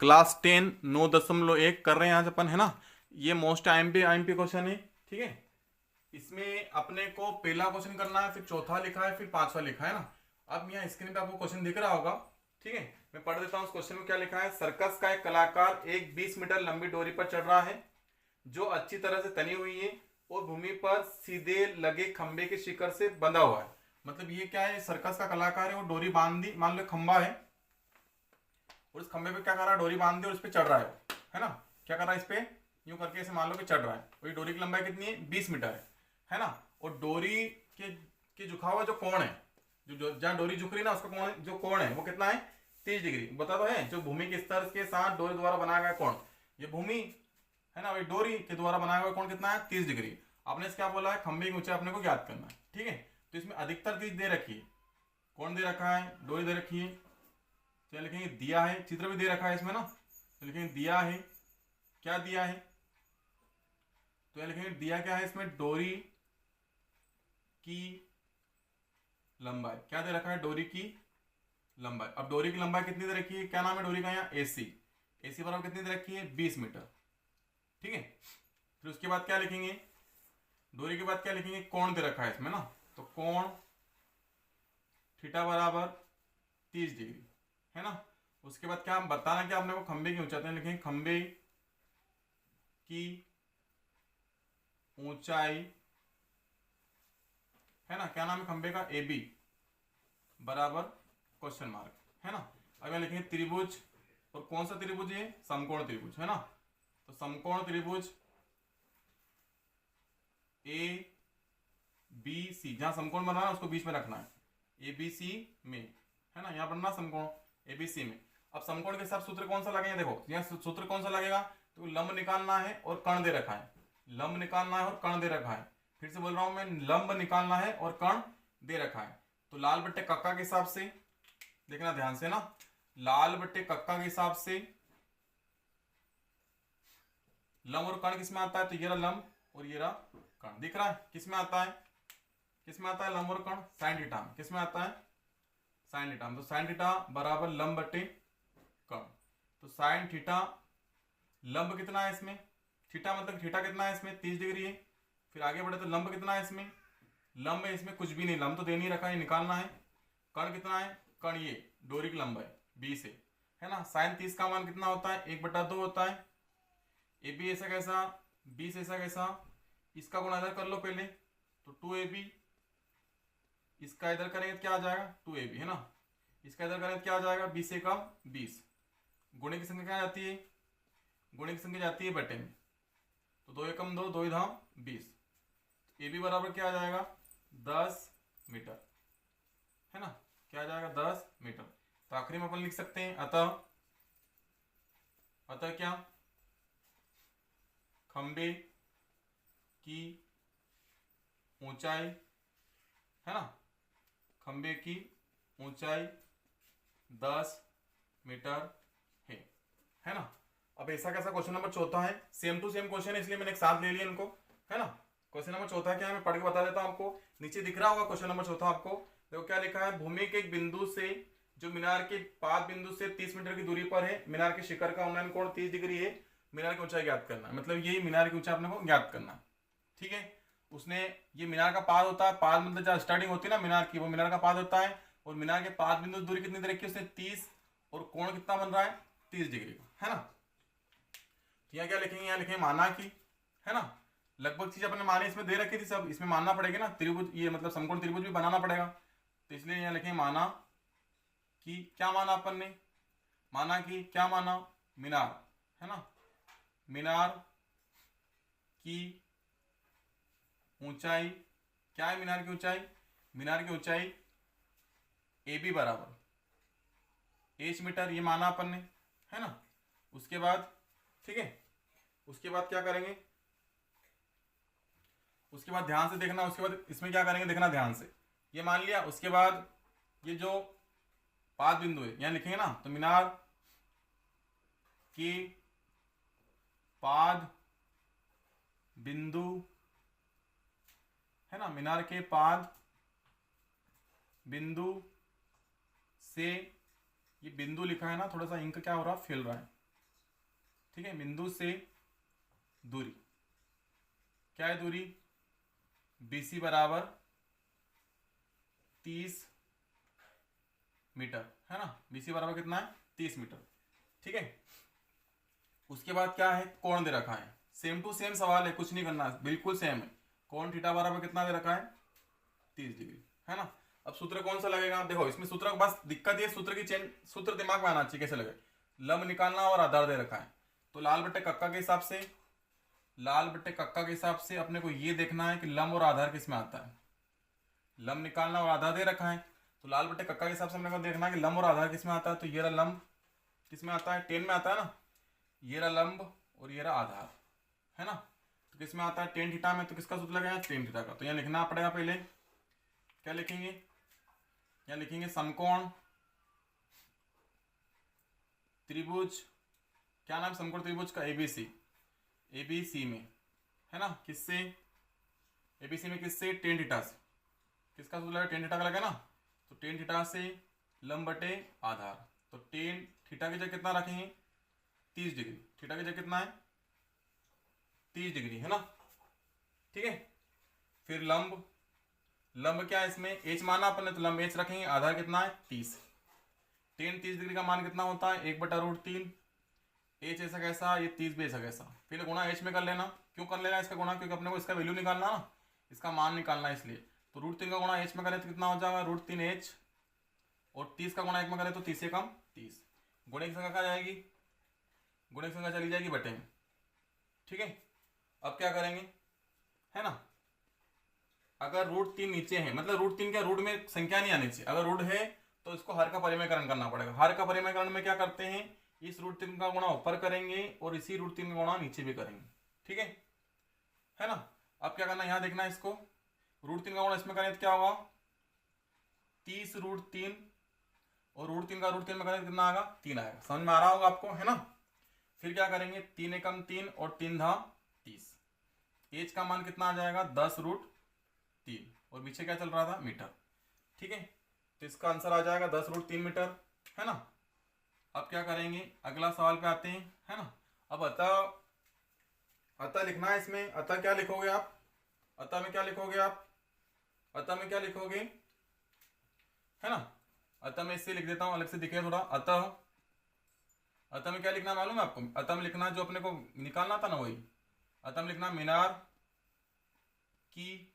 Class 10 9.1 कर रहे हैं आज अपन, है ना। ये मोस्ट आईएमपी क्वेश्चन है, ठीक है। इसमें अपने को पहला क्वेश्चन करना है, फिर चौथा लिखा है, फिर पांचवा लिखा है ना। अब यहाँ स्क्रीन पे आपको क्वेश्चन दिख रहा होगा, ठीक है। मैं पढ़ देता हूँ उस क्वेश्चन में क्या लिखा है। सर्कस का एक कलाकार एक 20 मीटर लंबी डोरी पर चढ़ रहा है जो अच्छी तरह से तनी हुई है और भूमि पर सीधे लगे खंबे के शिखर से बंधा हुआ है। मतलब ये क्या है, सर्कस का कलाकार है, वो डोरी बांध दी, मान लो खंबा है और इस खंबे पे क्या कर रहा है, डोरी बांध दी और इस पे चढ़ रहा है ना। क्या कर रहा है, इस पे यूं करके ऐसे मान लो कि चढ़ रहा है। और ये डोरी की लंबाई कितनी है, 20 मीटर है ना। और डोरी के झुका हुआ जो कोण है, जो जहाँ डोरी झुक रही है ना, उसका कोण, जो कोण है वो कितना है, 30 डिग्री। बता तो है, जो भूमि के स्तर के साथ डोरी द्वारा बनाया गया कोण, ये भूमि है ना, भाई डोरी के द्वारा बनाया हुआ कोण कितना है, 30 डिग्री। आपने क्या बोला है, खंबे की ऊंचाई अपने को ज्ञात करना है, ठीक है। तो इसमें अधिकतर चीज दे रखी है, कौन दे रखा है, डोरी दे रखी है। क्या लिखेंगे, दिया है, चित्र भी दे रखा है इसमें ना, तो लिखेंगे दिया है। क्या दिया है, तो यह लिखेंगे दिया क्या है इसमें, डोरी की लंबाई। क्या दे रखा है, डोरी की लंबाई। अब डोरी की लंबाई कितनी दे रखी है, क्या नाम है डोरी का यहाँ, एसी बराबर कितनी दे रखी है, 20 मीटर, ठीक है। फिर उसके बाद क्या लिखेंगे, डोरी के बाद क्या लिखेंगे, कोण दे रखा है इसमें ना, तो कोण थीटा बराबर 30 डिग्री, है ना। उसके बाद क्या बताना, क्या आपने को खंबे की ऊंचाई, लिखेंगे खंबे की ऊंचाई, है ना। क्या नाम है खंबे का, ए बी बराबर क्वेश्चन मार्क, है ना। अब यहाँ लिखेंगे त्रिभुज, और कौन सा त्रिभुज है, समकोण त्रिभुज, है ना। तो समकोण त्रिभुज ए बी सी, जहां समकोण बना है उसको बीच में रखना है, ए बी सी में, है ना। यहाँ बनना समकोण ए बी सी में। अब समकोण के साथ सूत्र कौन सा लगेगा, देखो यहाँ सूत्र कौन सा लगेगा, तो लंब निकालना है और कर्ण दे रखा है, लंब निकालना है और कर्ण दे रखा है। फिर से बोल रहा हूं मैं, लंब निकालना है और कर्ण दे रखा है। तो लाल बट्टे कक्का के हिसाब से देखना ध्यान से ना, लाल बट्टे कक्का के हिसाब से लंब और कर्ण किस में आता है, तो ये रहा लंब और ये रहा कर्ण, दिख रहा है किस में आता है, किस में आता है लंब और कर्ण, साइन थीटा में। किस में आता है, साइन थीटा में। तो साइन थीटा बराबर लंब बटे कर्ण। तो साइन थीटा, लंब कितना है इसमें, थीटा मतलब थीटा कितना है इसमें, 30 डिग्री है। फिर आगे बढ़े तो लंब कितना है इसमें, लंब है इसमें कुछ भी नहीं, लंब तो दे नहीं रखा है, निकालना है। कर्ण कितना है, कर्ण ये डोरी की लंबाई 20 है ना। साइन 30 का मान कितना होता है, 1/2 होता है। ए बी ऐसा कैसा, 20 ऐसा कैसा, इसका गुणा इधर कर लो पहले, तो 2ab, इसका इधर करेंगे तो क्या आ जाएगा, 2ab, है ना। इसका इधर करेंगे तो क्या आ जाएगा, 20 का 20। गुणे की संख्या क्या जाती है, गुणे की संख्या जाती है बटे में, तो 2 एकम 2, 2 धाम 20। ए बी बराबर क्या आ जाएगा, 10 मीटर, है ना। क्या आ जाएगा, 10 मीटर। तो आखिरी में अपन लिख सकते हैं अतः, अतः क्या, खंबे की ऊंचाई, है ना, खंबे की ऊंचाई 10 मीटर है ना। अब ऐसा कैसा क्वेश्चन नंबर चौथा है, सेम टू सेम क्वेश्चन है इसलिए मैंने एक साथ ले लिया इनको, है ना। क्वेश्चन नंबर चौथा क्या है, मैं पढ़ के बता देता हूं आपको, नीचे दिख रहा होगा क्वेश्चन नंबर चौथा आपको। देखो क्या लिखा है, भूमि के एक बिंदु से, जो मीनार के पाद बिंदु से 30 मीटर की दूरी पर है, मीनार के शिखर का उन्नयन कोण 30 डिग्री है, मीनार की ऊंचाई ज्ञात करना है। मतलब यही मीनार की ऊंचाई अपने को ज्ञात करना है, ठीक है। उसने, ये मीनार का पाद होता है, पाद मतलब जहाँ स्टार्टिंग होती है ना मीनार की, वो मीनार का पाद होता है। और मीनार के पाद बिंदु दूरी कितनी दे रखी है उसने, 30, और कोण कितना बन रहा है, 30 डिग्री का, है ना। यहाँ क्या लिखेंगे, यहाँ लिखेंगे माना की, है ना। लगभग चीज अपने माने इसमें दे रखी थी सब, इसमें मानना पड़ेगा ना, त्रिभुज ये मतलब समकोण त्रिभुज भी बनाना पड़ेगा, तो इसलिए यहाँ लिखेंगे माना कि, क्या माना अपन ने, माना कि क्या माना, मीनार, है ना, मीनार की ऊंचाई, क्या है मीनार की ऊंचाई, मीनार की ऊंचाई ए बी बराबर एच मीटर, ये माना अपन ने, है ना। उसके बाद ठीक है, उसके बाद क्या करेंगे, उसके बाद ध्यान से देखना, उसके बाद इसमें क्या करेंगे देखना ध्यान से, ये मान लिया। उसके बाद ये जो पाद बिंदु है यहां लिखेंगे ना, तो मीनार की पाद बिंदु, है ना, मीनार के पाद बिंदु से, ये बिंदु लिखा है ना, थोड़ा सा इंक क्या हो रहा है, फैल रहा है, ठीक है, बिंदु से दूरी क्या है, दूरी BC बराबर 30 मीटर है ना। BC बराबर कितना है, 30 मीटर। ठीक है, उसके बाद क्या है, कोण दे रखा है, सेम टू सेम सवाल है, कुछ नहीं करना, बिल्कुल सेम है। कोण थीटा बराबर कितना दे रखा है, 30 डिग्री है ना। अब सूत्र कौन सा लगेगा, देखो इसमें सूत्र बस दिक्कत ये सूत्र की चेंज, सूत्र दिमाग में आना चाहिए कैसे लगे। लंब निकालना और आधार दे रखा है, तो लाल बट्टे कक्का के हिसाब से, लाल बट्टे कक्का के हिसाब से अपने को ये देखना है कि लंब और आधार किस में आता है। लंब निकालना और आधार दे रखा है, तो लाल बट्टे कक्का के हिसाब से अपने को देखना है कि लंब और आधार किस में आता है। तो ये रहा लंब किस में आता है, टेन में आता है ना, ये रहा लंब और ये रहा आधार है ना। तो किस में आता है, टेन थीटा में, तो किसका सूत्र लगेगा, टेन थीटा का। तो यहाँ लिखना पड़ेगा, पहले क्या लिखेंगे, यहाँ लिखेंगे समकोण त्रिभुज, क्या नाम समकोण त्रिभुज का, ABC, ABC में है ना, किससे, ABC में किससे, टेन थीटा से। किसका सूत्र लगा, टेन थीटा का लगा ना, तो टेन थीटा से लंब बटे आधार, तो टेन थीटा की जगह कितना रखेंगे, 30 डिग्री, थीटा की जगह कितना है, 30 डिग्री है ना। ठीक है, फिर लंब, लंब क्या है इसमें, h माना अपन ने, तो लंब h रखेंगे, आधार कितना है 30, टेन 30 डिग्री का मान कितना होता है, 1/√3, h ऐसा कैसा, ये 30 भी ऐसा कैसा, फिर गुणा h में कर लेना। क्यों कर लेना इसका गुणा, क्योंकि अपने को इसका वैल्यू निकालना ना, इसका मान निकालना, इसलिए तो √3 का गुणा h में करें तो कितना हो जाएगा, √3h, और 30 का गुणा 1 में करें तो 30 से कम 30, गुणे की संख्या क्या जाएगी, गुणे की संख्या चली जाएगी बटे में। ठीक है, अब क्या करेंगे है ना, अगर √3 नीचे है, मतलब √3 क्या, रूट में संख्या नहीं आनी चाहिए, अगर रूट है तो इसको हर का परिमेयकरण करना पड़ेगा। हर का परिमेयकरण में क्या करते हैं, इस √3 का गुणा ऊपर करेंगे और इसी √3 का गुणा नीचे भी करेंगे। ठीक है ना। अब क्या करना, यहां देखना है इसको, √3 का गुणा इसमें करें तो क्या होगा, 30√3, और √3 का √3 में करें तो कितना आएगा, 3 आएगा। समझ में आ रहा होगा आपको है ना। फिर क्या करेंगे, 3 एकम 3 और 3 धा 30, एच का मान कितना आ जाएगा, 10√3, और पीछे क्या चल रहा था, मीटर। ठीक है, तो इसका आंसर आ जाएगा 10√3 मीटर है ना। अब क्या करेंगे, अगला सवाल पे आते हैं है ना। अब अतः लिखना है इसमें, अतः क्या लिखोगे आप, अतः में क्या लिखोगे आप, अतः में क्या लिखोगे है ना। अतः में इससे लिख देता हूं, अलग से दिखे थोड़ा। अतः में क्या लिखना मालूम है आपको, अतः में लिखना जो अपने को निकालना था ना, वही अतः में लिखना, मीनार की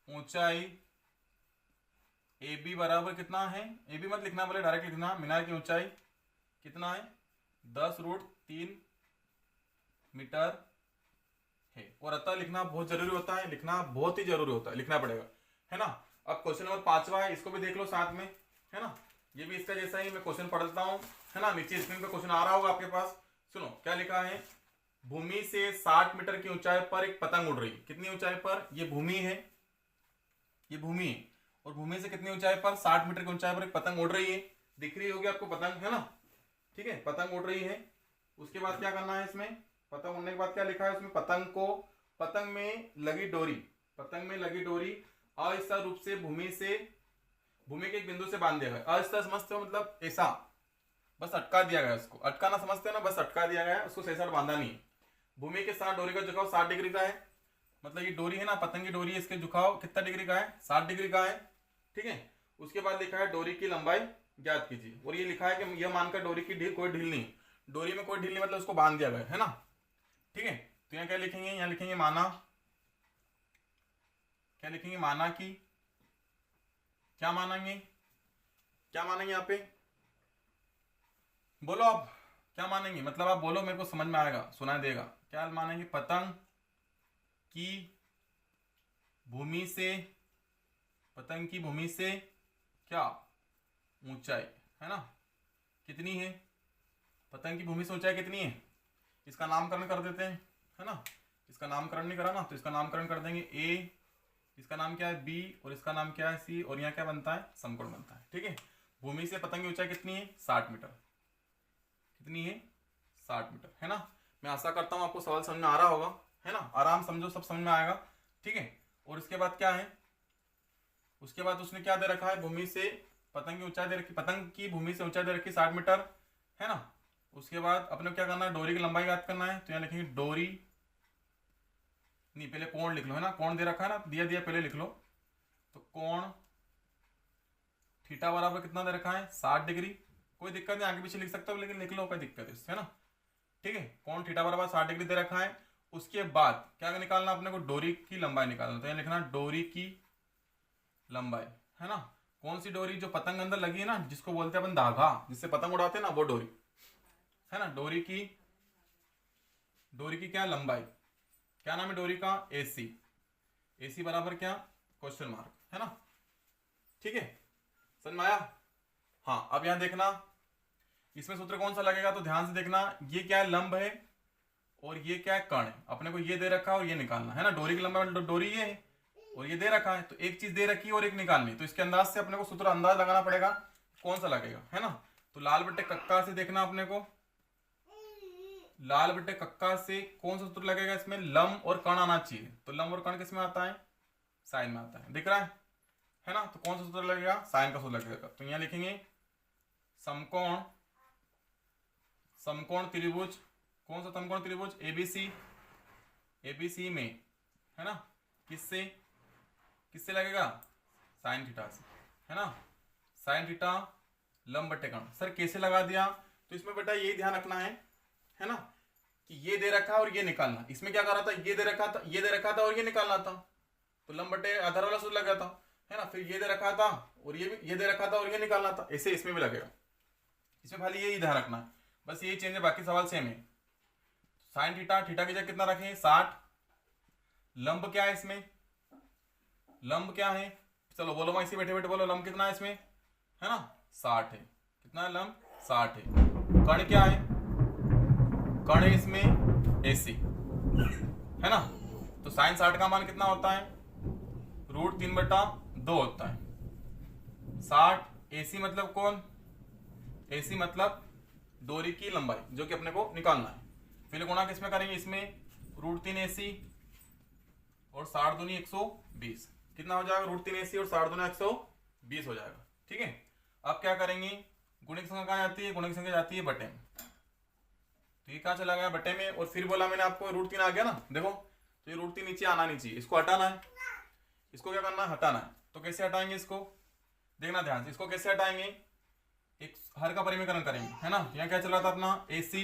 ऊंचाई AB बराबर कितना है, AB मत लिखना, बोले डायरेक्ट लिखना, मीनार की ऊंचाई कितना है, 10√3 मीटर है। और अतः लिखना बहुत जरूरी होता है, लिखना बहुत ही जरूरी होता है, लिखना पड़ेगा है ना। अब क्वेश्चन नंबर 5वां है, इसको भी देख लो साथ में है ना। ये भी इसका जैसा ही मैं क्वेश्चन पढ़ देता हूं है ना, नीचे स्क्रीन पे क्वेश्चन आ रहा होगा आपके पास। सुनो क्या लिखा है, भूमि से 60 मीटर की ऊंचाई पर एक पतंग उड़ रही, कितनी ऊंचाई पर, ये भूमि है, ये भूमि है, और भूमि से कितनी ऊंचाई पर, 60 मीटर की ऊंचाई पर एक पतंग उड़ रही है, दिख रही होगी आपको पतंग है ना। ठीक है, पतंग उड़ रही है। उसके बाद क्या करना है इसमें, पतंग उड़ने के बाद क्या लिखा है उसमें, पतंग में लगी डोरी, पतंग में लगी डोरी अस्थिर रूप से भूमि के एक बिंदु से बांध दिया गया। अस्थिर समझते हो, मतलब ऐसा बस अटका दिया गया, उसको अटकाना समझते हो ना, बस अटका दिया गया, उसको सही साइड बांधा नहीं है। भूमि के साथ डोरी का झुकाव 60 डिग्री का है, मतलब ये डोरी है ना, पतंग की डोरी है, इसके झुकाव कितना डिग्री का है, 60 डिग्री का है। ठीक है, उसके बाद लिखा है डोरी की लंबाई ज्ञात कीजिए, और ये लिखा है कि यह मानकर डोरी की ढील, कोई ढील नहीं, डोरी में कोई ढील नहीं, मतलब उसको बांध दिया गया है ना। ठीक है, तो यहाँ क्या लिखेंगे, यहाँ लिखेंगे माना, क्या लिखेंगे, माना की, क्या मानेंगे, क्या मानेंगे यहाँ पे, बोलो आप क्या मानेंगे, मतलब आप बोलो, मेरे को समझ में आएगा, सुनाई देगा। क्या मानेंगे, पतंग की भूमि से, पतंग की भूमि से क्या ऊंचाई है ना, कितनी है, पतंग की भूमि से ऊंचाई कितनी है, इसका नामकरण कर देते हैं है ना। इसका नामकरण नहीं करा ना, तो इसका नामकरण कर देंगे A, इसका नाम क्या है B, और इसका नाम क्या है C, और यहाँ क्या बनता है, समकोण बनता है। ठीक है, भूमि से पतंग की ऊंचाई कितनी है, 60 मीटर, कितनी है, 60 मीटर है ना। मैं आशा करता हूँ आपको सवाल समझ में आ रहा होगा है ना, आराम समझो, सब समझ में आएगा। ठीक है, और इसके बाद क्या है, उसके बाद उसने क्या दे रखा है, भूमि से पतंग की ऊंचाई दे रखी, पतंग की भूमि से ऊंचाई दे रखी 60 मीटर है ना। उसके बाद अपने को क्या करना है, डोरी की लंबाई याद करना है। तो यहाँ लिखेंगे डोरी, नहीं पहले कोण लिख लो, है ना, कोण दे रखा है ना, दिया दिया पहले लिख लो। तो कोण थीटा बराबर कितना दे रखा है, 60 डिग्री। कोई दिक्कत नहीं, आगे पीछे लिख सकते हो, लेकिन लिख लो, कोई दिक्कत है ना। ठीक है, कोण थीटा बराबर 60 डिग्री दे रखा है। उसके बाद क्या निकालना अपने को, डोरी की लंबाई निकालना। तो यहाँ लिखना डोरी की लंबाई, है ना। कौन सी डोरी, जो पतंग अंदर लगी है ना, जिसको बोलते हैं अपन धागा, जिससे पतंग उड़ाते हैं ना, वो डोरी, है ना। डोरी की क्या लंबाई, क्या नाम है डोरी का, AC। AC बराबर क्या, क्वेश्चन मार्क, है ना। ठीक है, समझ में आया। हाँ, अब यहां देखना इसमें सूत्र कौन सा लगेगा, तो ध्यान से देखना, ये क्या है, लंब है, और ये क्या है, कण है। अपने को ये दे रखा है और ये निकालना है ना। डोरी की लंबाई मतलब डोरी ये है और ये दे रखा है, तो एक चीज दे रखी है और एक निकालनी। तो इसके अंदाज से अपने को सूत्र अंदाज लगाना पड़ेगा कौन सा लगेगा, है ना। तो लाल बट्टे कक्का से देखना अपने को, लाल बट्टे कक्का से कौन सा सूत्र लगेगा, इसमें लंब और कण आना चाहिए। तो लंब और कण किस में आता है, साइन में आता है, दिख रहा है ना। तो कौन सा सूत्र लगेगा, साइन का सूत्र लगेगा। तो यहां लिखेंगे समकोण त्रिभुज, कौन सा समकोण त्रिभुज, ABC में, है ना, किससे लगेगा, साइन थीटा से, है ना। साइन थीटा लंब बट्टे कण। सर कैसे लगा दिया, तो इसमें बेटा यही ध्यान रखना है ना, कि ये दे रखा और ये निकालना। इसमें क्या कर रहा था, ये दे रखा था और ये निकालना था, तो लंब बट्टे आधार वाला सूत्र लगा था, है ना। फिर ये दे रखा था और ये दे रखा था और ये निकालना था, ऐसे इसमें भी लगेगा। इसमें खाली यही ध्यान रखना है, बस यही चेंज है, बाकी सवाल सेम है। साइन थीटा की जगह कितना रखें, 60। लंब क्या है इसमें, लंब क्या है, चलो बोलो, मैं इसी बैठे बैठे बोलो, लंब कितना है इसमें, है ना, 60 है। कितना है लंब, 60 है। कण क्या है, कण है इसमें AC, है ना। तो साइन 60 का मान कितना होता है, √3/2 होता है। 60 AC मतलब कौन, AC मतलब डोरी की लंबाई, जो कि अपने को निकालना है। फिर गुणा किसमें करेंगे, इसमें √3AC और 60 दूनी 120, कितना हो जाएगा, √3AC और 60 दूनी 120 हो जाएगा। ठीक है, अब क्या करेंगे, गुणित संख्या कहाँ जाती है, गुणित संख्या जाती है बटे में। तो ये कहाँ चला गया, बटे में। और फिर बोला मैंने आपको √3 आ गया ना, देखो, तो ये √3 नीचे आना नहीं चाहिए, इसको हटाना है। इसको क्या करना है, हटाना है। तो कैसे हटाएंगे इसको, देखना ध्यान से, इसको कैसे हटाएंगे, एक हर का परिमीकरण करेंगे, है ना। यहाँ क्या चल रहा था अपना, AC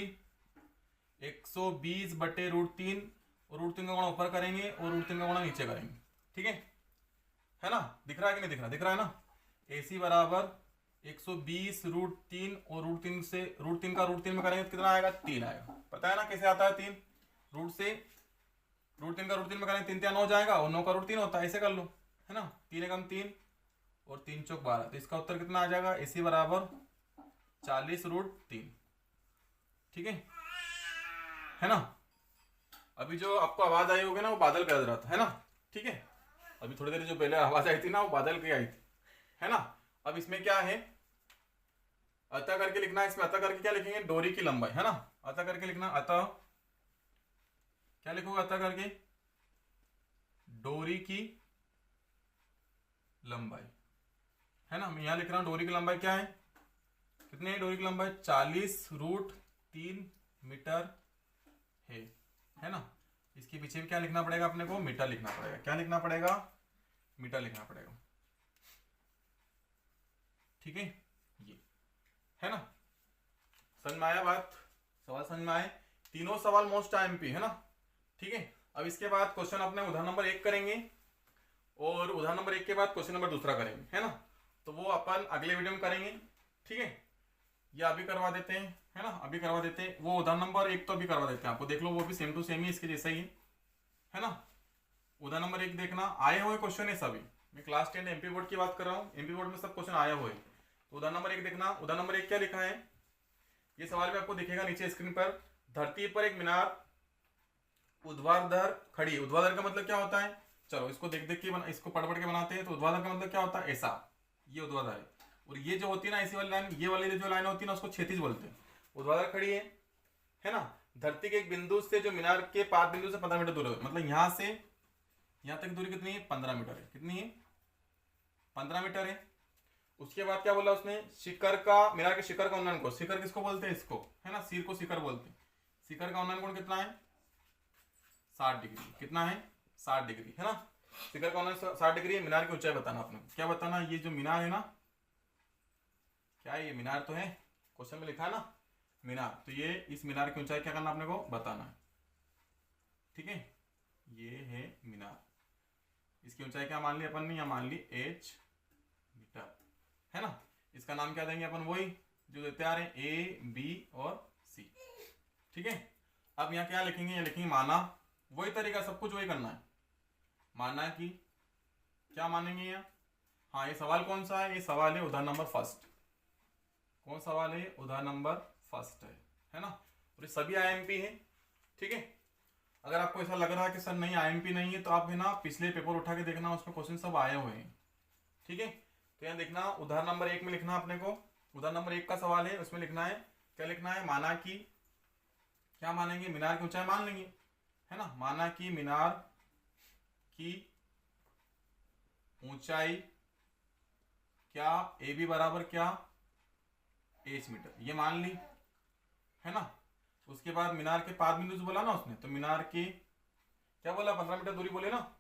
120 बटे √3, और √3 का गुणा ऊपर करेंगे और √3 का गुणा नीचे करेंगे। ठीक है ना, दिख रहा है कि नहीं दिख रहा, दिख रहा है ना। AC बराबर 120 √3 और √3 से √3 का √3 में करेंगे तो कितना आएगा, 3 आएगा। पता है ना कैसे आता है, 3 रूट से √3 का √3 में करेंगे, 3 3 9 हो जाएगा, और 9 का √3 होता है, ऐसे कर लो, है ना। 3 एकम 3 और 3 चौक 12, तो इसका उत्तर कितना आ जाएगा, AC बराबर 40 √3। ठीक है ना। अभी जो आपको आवाज आई होगी ना, वो बादल गरज रहा था, है ना। ठीक है, अभी थोड़ी देर जो पहले आवाज आई थी ना, वो बादल की आई थी, है ना। अब इसमें क्या है, अतः करके लिखना है। इसमें अतः करके क्या लिखेंगे, डोरी की लंबाई, है ना। अतः करके लिखना, अतः क्या लिखोगे, अतः करके डोरी की लंबाई, है ना। मैं यहां लिख रहा हूं डोरी की लंबाई क्या है, कितनी है डोरी की लंबाई, 40 √3 मीटर है ना। इसके पीछे भी क्या लिखना पड़ेगा अपने को, मीटर लिखना पड़ेगा। क्या लिखना पड़ेगा, मीटर लिखना पड़ेगा। ठीक है, ये है ना, समझ में आया बात, सवाल समझ में आए। तीनों सवाल मोस्ट IMP है ना। ठीक है, अब इसके बाद क्वेश्चन अपने उदाहरण नंबर 1 करेंगे, और उदाहरण नंबर 1 के बाद क्वेश्चन नंबर 2 करेंगे, है ना। तो वो अपन अगले वीडियो में करेंगे। ठीक है, ये अभी करवा देते हैं, है ना, अभी करवा देते हैं। वो उदाहरण नंबर 1 तो अभी करवा देते हैं, आपको देख लो, वो भी सेम टू सेम ही इसके जैसा ही है ना। उदाहरण नंबर 1 देखना, आए हुए क्वेश्चन है सभी, मैं क्लास 10 MP बोर्ड की बात कर रहा हूँ, MP बोर्ड में सब क्वेश्चन आए हुए। तो उदाहरण नंबर 1 देखना। उदाहरण नंबर 1 क्या लिखा है, ये सवाल भी आपको दिखेगा नीचे स्क्रीन पर। धरती पर एक मीनार ऊर्ध्वाधर खड़ी। ऊर्ध्वाधर का मतलब क्या होता है, चलो इसको देख देख के इसको पढ़ पढ़ के बनाते हैं। तो ऊर्ध्वाधर का मतलब क्या होता है, ऐसा, ये ऊर्ध्वाधर है। और ये जो होती है ना ऐसी वाली लाइन, ये वाली जो लाइन होती है ना, उसको क्षैतिज बोलते हैं। ऊर्ध्वाधर खड़ी है ना। धरती के एक बिंदु से जो मीनार के पाद बिंदु से 15 मीटर दूर है, मतलब यहां से यहां तक दूरी कितनी है, 15 मीटर है। कितनी है, 15 मीटर है। उसके बाद क्या बोला उसने, शिखर का, मीनार के शिखर का उन्नयन कोण, शिखर किसको बोलते हैं, इसको है ना, सिर को शिखर बोलते हैं। शिखर का उन्नयन कोण कितना है, 60 डिग्री। कितना है, 60 डिग्री है ना। शिखर का उन्नयन 60 डिग्री है। मीनार की ऊंचाई बताना आपने, क्या बताना, ये जो मीनार है ना, क्या है ये मीनार तो है, क्वेश्चन में लिखा है ना मीनार, तो ये इस मीनार की ऊंचाई क्या करना आपने को बताना है। ठीक है, ये है मीनार, इसकी ऊंचाई क्या मान ली अपन ने, यहाँ मान ली h मीटर है ना। इसका नाम क्या देंगे अपन, वही जो देते आ रहे हैं, A B और C। ठीक है, अब यहाँ क्या लिखेंगे, यहाँ लिखेंगे माना, वही तरीका, सब कुछ वही करना है। माना कि क्या मानेंगे यहाँ, हाँ ये सवाल कौन सा है, ये सवाल है उदाहरण नंबर फर्स्ट। कौन सवाल है, उदाहरण नंबर फर्स्ट है ना। और ये सभी IMP है। ठीक है, अगर आपको ऐसा लग रहा है कि सर नहीं IMP नहीं है, तो आप है ना पिछले पेपर उठा के देखना, उसमें क्वेश्चन सब आए हुए हैं। ठीक है, तो यहाँ देखना उदाहरण नंबर 1 में लिखना अपने को, उदाहरण नंबर 1 का सवाल है, उसमें लिखना है, क्या लिखना है, माना कि, क्या मानेंगे, मीनार की ऊंचाई मान लेंगे है ना। माना कि मीनार की ऊंचाई क्या, AB बराबर क्या, h मीटर, ये मान ली है ना। उसके बाद मीनार के पाद बिंदु से बोला ना उसने, तो मीनार की क्या बोला, 15 मीटर दूरी बोले ना,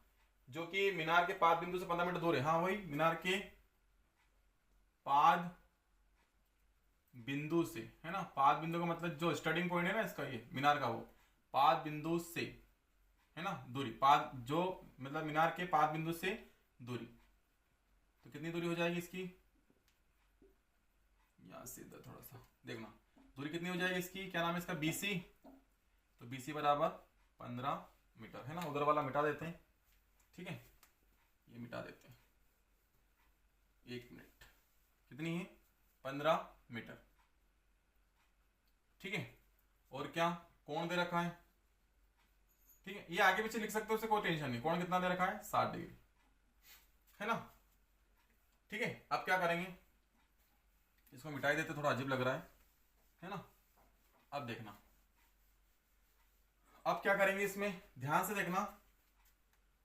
जो कि मीनार के पाद बिंदु से 15 मीटर दूर है। हाँ वही मीनार के पाद बिंदु से है ना, पाद बिंदु का मतलब जो स्टार्टिंग पॉइंट है ना इसका, ये मीनार का, वो पाद बिंदु से है ना दूरी, पाद जो मतलब मीनार के पाद बिंदु से दूरी, तो कितनी दूरी हो जाएगी इसकी, यहां से इधर थोड़ा सा देखना, दूरी कितनी हो जाएगी इसकी, क्या नाम है इसका, BC। तो BC बराबर 15 मीटर है ना। उधर वाला मिटा देते हैं, ठीक है, ये मिटा देते हैं, 1 मिनट, कितनी है, 15 मीटर। ठीक है, और क्या, कोण दे रखा है, ठीक है, ये आगे पीछे लिख सकते हो, उससे कोई टेंशन नहीं। कोण कितना दे रखा है, 60 डिग्री है ना। ठीक है, अब क्या करेंगे, इसको मिटाई देते, थोड़ा अजीब लग रहा है ना। अब देखना, अब क्या करेंगे, इसमें ध्यान से देखना,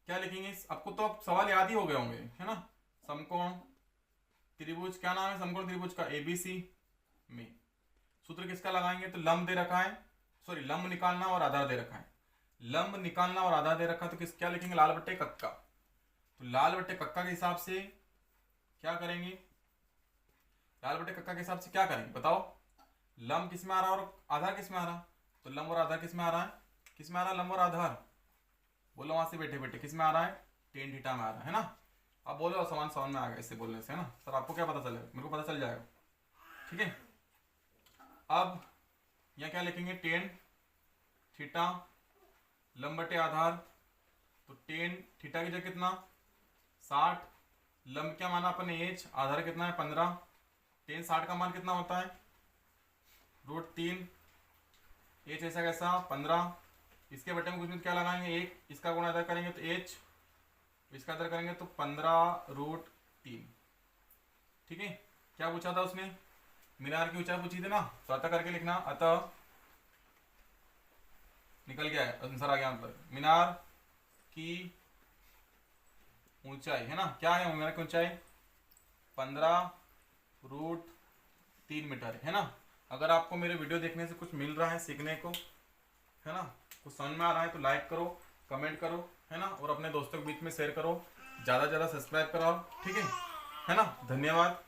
क्या लिखेंगे, आपको तो अब सवाल याद ही हो गए होंगे है ना। समकोण त्रिभुज, क्या नाम है समकोण त्रिभुज का, ABC में सूत्र किसका लगाएंगे, तो लंब दे रखा है, सॉरी लंब निकालना और आधार दे रखा है। लंब निकालना और आधार दे रखा है, तो किस क्या लिखेंगे, लाल बट्टे कक्का। तो लाल बट्टे कक्का के हिसाब से क्या करेंगे, लाल बट्टे कक्का के हिसाब से क्या करेंगे बताओ। लंब किस में आ रहा है और आधार किस में आ रहा है, तो लंब और आधार किस में आ रहा है, किस में आ रहा है, लंब और आधार, बोलो वहां से बैठे बैठे किस में आ रहा है, tan थीटा में आ रहा है ना। अब बोलो समान समझ में आ गया इससे बोलने से है ना। सर आपको क्या पता चलेगा, मेरे को पता चल जाएगा। ठीक है, अब यहाँ क्या लिखेंगे, tan थीटा लंब बटे आधार, तो tan थीटा की जगह कितना 60, लंब क्या माना अपन ने h, आधार कितना है 15, tan 60 का मान कितना होता है √3, h ऐसा कैसा 15, इसके बटे में कुछ क्या लगाएंगे 1, इसका गुणा अदर करेंगे तो h, इसका अदर करेंगे तो 15√3। ठीक है, क्या पूछा था उसने, मीनार की ऊंचाई पूछी थी ना, तो अतः करके लिखना, अतः निकल गया है आंसर आ गया, मतलब मीनार की ऊंचाई है ना, क्या है मीनार की ऊंचाई 15√3 मीटर है ना। अगर आपको मेरे वीडियो देखने से कुछ मिल रहा है सीखने को है ना, कुछ समझ में आ रहा है, तो लाइक करो, कमेंट करो है ना, और अपने दोस्तों के बीच में शेयर करो, ज़्यादा से ज़्यादा सब्सक्राइब कराओ। ठीक है ना, धन्यवाद।